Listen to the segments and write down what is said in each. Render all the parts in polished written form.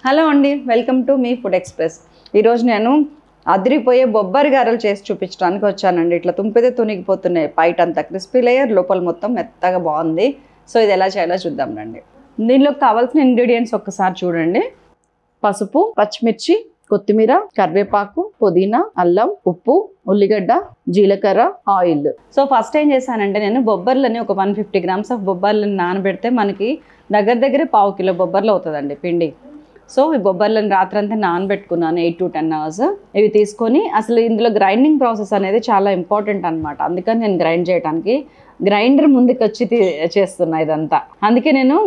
Hello అండి, welcome to me food express. ఈరోజు నేను అదిరిపోయే బొబ్బరి గారెలు చేసి చూపించడానికి వచ్చానండి. ఇట్లా తుంపితే తునిగిపోతున్నాయి, బయట అంతా క్రిస్పీ లేయర్, లోపల మొత్తం మెత్తగా బాగుంది. సో ఇది ఎలా చేయాలో చూద్దాం రండి. దీనిలోకి కావాల్సిన ఇంగ్రీడియంట్స్ ఒక్కసారి చూడండి. పసుపు, పచ్చిమిర్చి, కొత్తిమీర, కరివేపాకు, పుదీనా, అల్లం, ఉప్పు, ఉల్లిగడ్డ, జీలకర్ర, ఆయిల్. సో ఫస్ట్ ఏం చేశానంటే నేను బొబ్బర్లని ఒక 150 గ్రామ్స్ ఆఫ్ బొబ్బర్లని నానబెడితే మనకి దగ్గర 1/4 కిలో బొబ్బర్లు అవుతుందండి పిండి. సో ఈ బొబ్బర్లను రాత్రంతా నానబెట్టుకున్నాను 8 to 10 hours. ఇవి తీసుకొని అసలు ఇందులో గ్రైండింగ్ ప్రాసెస్ అనేది చాలా ఇంపార్టెంట్ అనమాట. అందుకని నేను గ్రైండ్ చేయడానికి గ్రైండర్ ముందుకు వచ్చి చేస్తున్నా ఇదంతా. అందుకే నేను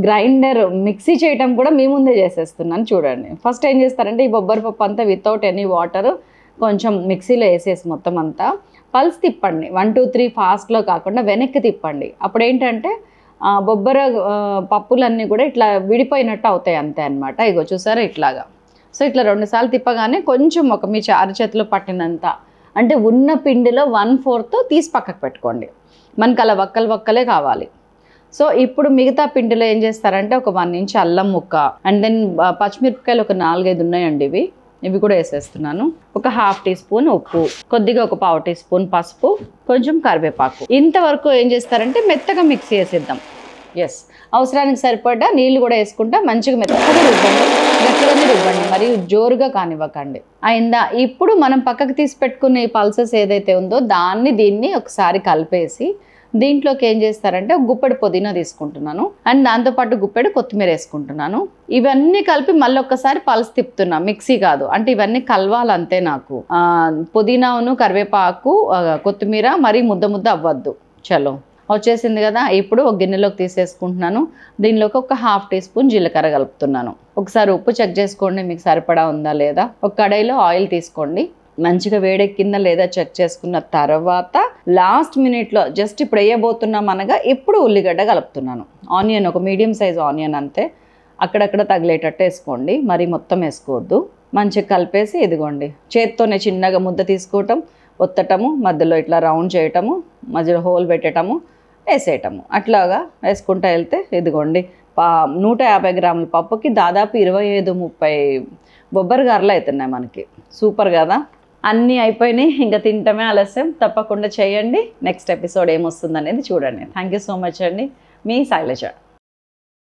గ్రైండర్ మిక్సీ చేయటం కూడా మీ ముందే చేసేస్తున్నాను. చూడండి, ఫస్ట్ ఏం చేస్తారంటే ఈ బొబ్బరి పప్పు అంతా వితౌట్ ఎనీ వాటర్ కొంచెం మిక్సీలో వేసేసి మొత్తం అంతా పల్స్ తిప్పండి. 1 2 3 ఫాస్ట్లో కాకుండా వెనక్కి తిప్పండి. అప్పుడు ఏంటంటే బొబ్బర పప్పులన్నీ కూడా ఇట్లా విడిపోయినట్టు అవుతాయి అంతే అనమాట. ఇగో చూసారా ఇట్లాగా. సో ఇట్లా 2 సార్లు తిప్పగానే కొంచెం ఒక మీ చేతిలో పట్టినంత అంటే ఉన్న పిండిలో 1/4 తీసి పక్కకు పెట్టుకోండి. మనకు అలా వక్కలే కావాలి. సో ఇప్పుడు మిగతా పిండిలో ఏం చేస్తారంటే ఒక 1 ఇంచ్ అల్లం ముక్క, అండ్ దెన్ పచ్చిమిరపకాయలు ఒక 4-5 ఉన్నాయండి. ఇవి కూడా వేసేస్తున్నాను. ఒక 1/2 టీ స్పూన్ ఉప్పు, కొద్దిగా ఒక 1/4 టీ స్పూన్ పసుపు, కొంచెం కరివేపాకు. ఇంతవరకు ఏం చేస్తారంటే మెత్తగా మిక్స్ చేసేద్దాం. ఎస్, అవసరానికి సరిపడా నీళ్ళు కూడా వేసుకుంటా మంచిగా మెత్తగా రుబ్బండి, గట్టిగానే రుబ్బండి, మరియు జోరుగా కానివ్వకండి. అయిందా? ఇప్పుడు మనం పక్కకు తీసి పెట్టుకునే పల్సెస్ ఏదైతే ఉందో దీన్ని ఒకసారి కలిపేసి దీంట్లోకి ఏం చేస్తారంటే ఒక గుప్పెడు పుదీనా తీసుకుంటున్నాను, అండ్ దాంతోపాటు గుప్పెడు కొత్తిమీర వేసుకుంటున్నాను. ఇవన్నీ కలిపి మళ్ళీ ఒక్కసారి పల్స్ తిప్పుతున్నా, మిక్సీ కాదు. అంటే ఇవన్నీ కలవాలంతే. నాకు పుదీనాను, కరివేపాకు, కొత్తిమీర మరీ ముద్ద అవ్వద్దు. చలో వచ్చేసింది కదా. ఇప్పుడు ఒక గిన్నెలోకి తీసేసుకుంటున్నాను. దీనిలోకి ఒక 1/2 టీ స్పూన్ జీలకర్ర కలుపుతున్నాను. ఒకసారి ఉప్పు చెక్ చేసుకోండి మీకు సరిపడా ఉందా లేదా. ఒక కడాయిలో ఆయిల్ తీసుకోండి. మంచిగా వేడెక్కిందా లేదా చెక్ చేసుకున్న తర్వాత లాస్ట్ మినిట్లో జస్ట్ ఇప్పుడు వేయబోతున్నాం అనగా ఇప్పుడు ఉల్లిగడ్డ కలుపుతున్నాను. ఆనియన్ ఒక మీడియం సైజ్ ఆనియన్ అంతే, అక్కడక్కడ తగిలేటట్టు వేసుకోండి, మరి మొత్తం వేసుకోవద్దు. మంచిగా కలిపేసి ఇదిగోండి చేత్తోనే చిన్నగా ముద్ద తీసుకోవటం, ఒత్తటము, మధ్యలో ఇట్లా రౌండ్ చేయటము, మధ్యలో హోల్ పెట్టటము, వేసేయటము. అట్లాగా వేసుకుంటూ వెళ్తే ఇదిగోండి 150 గ్రాముల పప్పుకి దాదాపు 25-30 బొబ్బరి గారెలు అవుతున్నాయి మనకి. సూపర్ కదా. అన్నీ అయిపోయినాయి, ఇంకా తింటమే ఆలస్యం. తప్పకుండా చేయండి. నెక్స్ట్ ఎపిసోడ్ ఏమొస్తుంది అనేది చూడండి. థ్యాంక్ యూ సో మచ్ అండి. మీ శైలజ.